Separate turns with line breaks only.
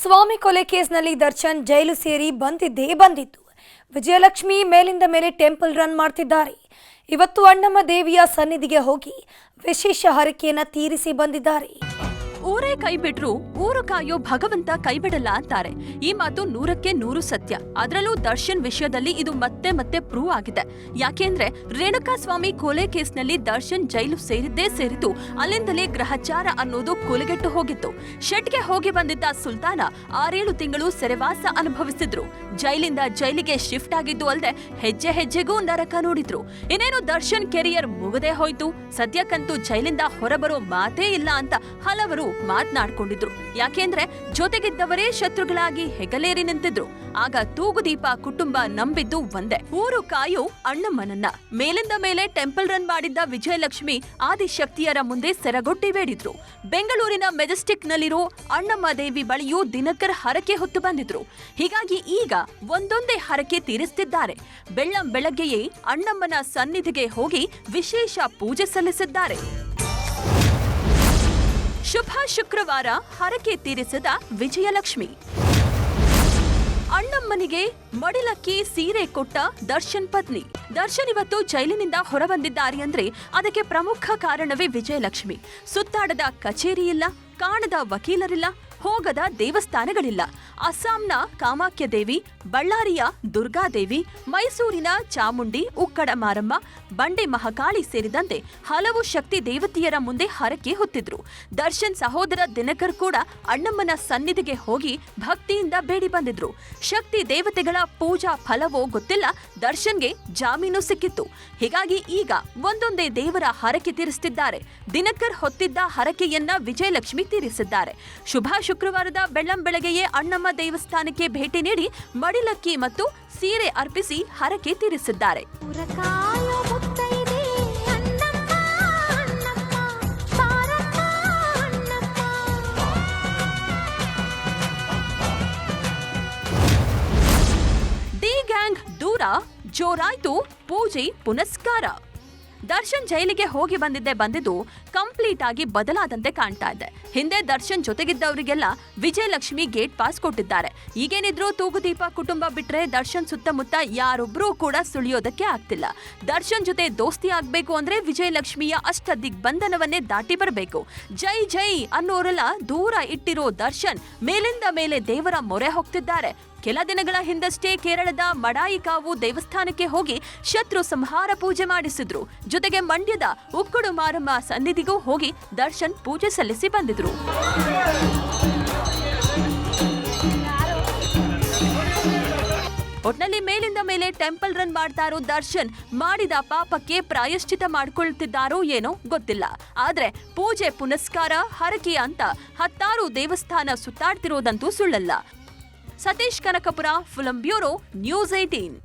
ಸ್ವಾಮಿ ಕೊಲೆ ಕೇಸ್ನಲ್ಲಿ ದರ್ಶನ್ ಜೈಲು ಸೇರಿ ಬಂದಿತ್ತು. ವಿಜಯಲಕ್ಷ್ಮಿ ಮೇಲಿಂದ ಮೇಲೆ ಟೆಂಪಲ್ ರನ್ ಮಾಡ್ತಿದ್ದಾರೆ. ಇವತ್ತು ಅಣ್ಣಮ್ಮ ದೇವಿಯ ಸನ್ನಿಧಿಗೆ ಹೋಗಿ ವಿಶೇಷ ಹರಕೆಯನ್ನ ತೀರಿಸಿ ಬಂದಿದ್ದಾರೆ.
ಊರೇ ಕೈ ಬಿಟ್ರು ಊರು ಕಾಯೋ ಭಗವಂತ ಕೈ ಬಿಡಲ್ಲ ಅಂತಾರೆ. ಈ ಮಾತು 100ಕ್ಕೆ 100 ಸತ್ಯ. ಅದರಲ್ಲೂ ದರ್ಶನ್ ವಿಷಯದಲ್ಲಿ ಇದು ಮತ್ತೆ ಪ್ರೂವ್ ಆಗಿದೆ. ಯಾಕೆಂದ್ರೆ ರೇಣುಕಾಸ್ವಾಮಿ ಕೊಲೆ ಕೇಸ್ನಲ್ಲಿ ದರ್ಶನ್ ಜೈಲು ಸೇರಿದ್ದು ಅಲ್ಲಿಂದಲೇ ಗ್ರಹಚಾರ ಅನ್ನೋದು ಕೊಲೆಗೆಟ್ಟು ಹೋಗಿತ್ತು. ಶೆಟ್ಗೆ ಹೋಗಿ ಬಂದಿದ್ದ ಸುಲ್ತಾನ 6-7 ತಿಂಗಳು ಸೆರೆವಾಸ ಅನುಭವಿಸಿದ್ರು. ಜೈಲಿಂದ ಜೈಲಿಗೆ ಶಿಫ್ಟ್ ಆಗಿದ್ದು ಅಲ್ಲದೆ ಹೆಜ್ಜೆಗೂ ನರಕ ನೋಡಿದ್ರು. ಇನ್ನೇನು ದರ್ಶನ್ ಕೆರಿಯರ್ ಮುಗದೆ ಹೋಯ್ತು, ಸದ್ಯಕ್ಕಂತೂ ಜೈಲಿಂದ ಹೊರಬರೋ ಮಾತೇ ಇಲ್ಲ ಅಂತ ಹಲವರು ಮಾತನಾಡ್ಕೊಂಡಿದ್ರು. ಯಾಕೆಂದ್ರೆ ಜೊತೆಗಿದ್ದವರೇ ಶತ್ರುಗಳಾಗಿ ಹೆಗಲೇರಿ ನಿಂತಿದ್ರು. ಆಗ ತೂಗುದೀಪ ಕುಟುಂಬ ನಂಬಿದ್ದು ಒಂದೇ, ಊರು ಕಾಯೋ ಅಣ್ಣಮ್ಮನನ್ನ. ಮೇಲಿಂದ ಮೇಲೆ ಟೆಂಪಲ್ ರನ್ ಮಾಡಿದ್ದ ವಿಜಯಲಕ್ಷ್ಮಿ ಆದಿಶಕ್ತಿಯರ ಮುಂದೆ ಸೆರಗೊಟ್ಟಿ ಬೇಡಿದ್ರು. ಬೆಂಗಳೂರಿನ ಮೆಜೆಸ್ಟಿಕ್ ನಲ್ಲಿರೋ ಅಣ್ಣಮ್ಮ ದೇವಿ ಬಳಿಯೂ ದಿನಕರ್ ಹರಕೆ ಹೊತ್ತು ಬಂದಿದ್ರು. ಹೀಗಾಗಿ ಈಗ ಒಂದೊಂದೇ ಹರಕೆ ತೀರಿಸುತ್ತಿದ್ದಾರೆ. ಬೆಳ್ಳಂಬೆಳಗ್ಗೆಯೇ ಅಣ್ಣಮ್ಮನ ಸನ್ನಿಧಿಗೆ ಹೋಗಿ ವಿಶೇಷ ಪೂಜೆ ಸಲ್ಲಿಸಿದ್ದಾರೆ. ಶುಭ ಶುಕ್ರವಾರ ಹರಕೆ ತೀರಿಸಿದ ವಿಜಯಲಕ್ಷ್ಮಿ. ಅಣ್ಣಮ್ಮನಿಗೆ ಮಡಿಲಕ್ಕಿ ಸೀರೆ ಕೊಟ್ಟ ದರ್ಶನ್ ಪತ್ನಿ. ದರ್ಶನ್ ಇವತ್ತು ಜೈಲಿನಿಂದ ಹೊರಬಂದಿದ್ದಾರೆ ಅಂದ್ರೆ ಅದಕ್ಕೆ ಪ್ರಮುಖ ಕಾರಣವೇ ವಿಜಯಲಕ್ಷ್ಮಿ. ಸುತ್ತಾಡದ ಕಚೇರಿ ಇಲ್ಲ, ಕಾಣದ ವಕೀಲರಿಲ್ಲ, ಹೋಗದ ದೇವಸ್ಥಾನಗಳಿಲ್ಲ. ಅಸ್ಸಾಂನ ಕಾಮಾಖ್ಯ ದೇವಿ, ಬಳ್ಳಾರಿಯ ದುರ್ಗಾದೇವಿ, ಮೈಸೂರಿನ ಚಾಮುಂಡಿ, ಉಕ್ಕಡ ಮಾರಮ್ಮ, ಬಂಡೆ ಮಹಾಕಾಳಿ ಸೇರಿದಂತೆ ಹಲವು ಶಕ್ತಿ ದೇವತೆಯರ ಮುಂದೆ ಹರಕೆ ಹೊತ್ತಿದ್ರು. ದರ್ಶನ್ ಸಹೋದರ ದಿನಕರ್ ಕೂಡ ಅಣ್ಣಮ್ಮನ ಸನ್ನಿಧಿಗೆ ಹೋಗಿ ಭಕ್ತಿಯಿಂದ ಬೇಡಿ ಬಂದಿದ್ರು. ಶಕ್ತಿ ದೇವತೆಗಳ ಪೂಜಾ ಫಲವೋ ಗೊತ್ತಿಲ್ಲ, ದರ್ಶನ್ಗೆ ಜಾಮೀನು ಸಿಕ್ಕಿತ್ತು. ಹೀಗಾಗಿ ಈಗ ಒಂದೊಂದೇ ದೇವರ ಹರಕೆ ತೀರಿಸುತ್ತಿದ್ದಾರೆ. ದಿನಕರ್ ಹೊತ್ತಿದ್ದ ಹರಕೆಯನ್ನ ವಿಜಯಲಕ್ಷ್ಮಿ ತೀರಿಸಿದ್ದಾರೆ. ಶುಕ್ರವಾರದ ಬೆಳ್ಳಂಬೆಳಗ್ಗೆಯೇ ಅಣ್ಣಮ್ಮ ದೇವಸ್ಥಾನಕ್ಕೆ ಭೇಟಿ ನೀಡಿ ಮಡಿಲಕ್ಕಿ ಮತ್ತು ಸೀರೆ ಅರ್ಪಿಸಿ ಹರಕೆ ತೀರಿಸಿದ್ದಾರೆ. ಡಿ ಗ್ಯಾಂಗ್ ದೂರ, ಜೋರಾಯ್ತು ಪೂಜೆ ಪುನಸ್ಕಾರ. ದರ್ಶನ್ ಜೈಲಿಗೆ ಹೋಗಿ ಬಂದಿದ್ದು ಕಂಪ್ಲೀಟ್ ಆಗಿ ಬದಲಾದಂತೆ ಕಾಣ್ತಾ ಇದೆ. ಹಿಂದೆ ದರ್ಶನ್ ಜೊತೆಗಿದ್ದವರಿಗೆಲ್ಲ ವಿಜಯಲಕ್ಷ್ಮಿ ಗೇಟ್ ಪಾಸ್ ಕೊಟ್ಟಿದ್ದಾರೆ. ಈಗೇನಿದ್ರು ತೂಗುದೀಪ ಕುಟುಂಬ ಬಿಟ್ರೆ ದರ್ಶನ್ ಸುತ್ತಮುತ್ತ ಯಾರೊಬ್ರೂ ಕೂಡ ಸುಳಿಯೋದಕ್ಕೆ ಆಗ್ತಿಲ್ಲ. ದರ್ಶನ್ ಜೊತೆ ದೋಸ್ತಿ ಆಗ್ಬೇಕು ಅಂದ್ರೆ ವಿಜಯಲಕ್ಷ್ಮಿಯ ಅಷ್ಟ ದಿಗ್ಬಂಧನವನ್ನೇ ದಾಟಿ ಬರಬೇಕು. ಜೈ ಅನ್ನೋರೆಲ್ಲ ದೂರ ಇಟ್ಟಿರೋ ದರ್ಶನ್ ಮೇಲಿಂದ ಮೇಲೆ ದೇವರ ಮೊರೆ ಹೋಗ್ತಿದ್ದಾರೆ. ಕೆಲ ದಿನಗಳ ಹಿಂದಷ್ಟೇ ಕೇರಳದ ಮಡಾಯಿಕಾವು ದೇವಸ್ಥಾನಕ್ಕೆ ಹೋಗಿ ಶತ್ರು ಸಂಹಾರ ಪೂಜೆ ಮಾಡಿಸಿದ್ರು. ಜೊತೆಗೆ ಮಂಡ್ಯದ ಉಕ್ಕಡು ಮಾರಮ್ಮ ಸನ್ನಿಧಿಗೂ ಹೋಗಿ ದರ್ಶನ್ ಪೂಜೆ ಸಲ್ಲಿಸಿ ಬಂದಿದ್ರು. ಒಟ್ನಲ್ಲಿ ಮೇಲಿಂದ ಮೇಲೆ ಟೆಂಪಲ್ ರನ್ ಮಾಡ್ತಾ ಇರೋ ದರ್ಶನ್ ಮಾಡಿದ ಪಾಪಕ್ಕೆ ಪ್ರಾಯಶ್ಚಿತ ಮಾಡ್ಕೊಳ್ತಿದ್ದಾರೋ ಏನೋ ಗೊತ್ತಿಲ್ಲ. ಆದ್ರೆ ಪೂಜೆ ಪುನಸ್ಕಾರ ಹರಕೆ ಅಂತ 10 ದೇವಸ್ಥಾನ ಸುತ್ತಾಡ್ತಿರೋದಂತೂ ಸುಳ್ಳಲ್ಲ. Satish Kanakapura, film bureau, news 18.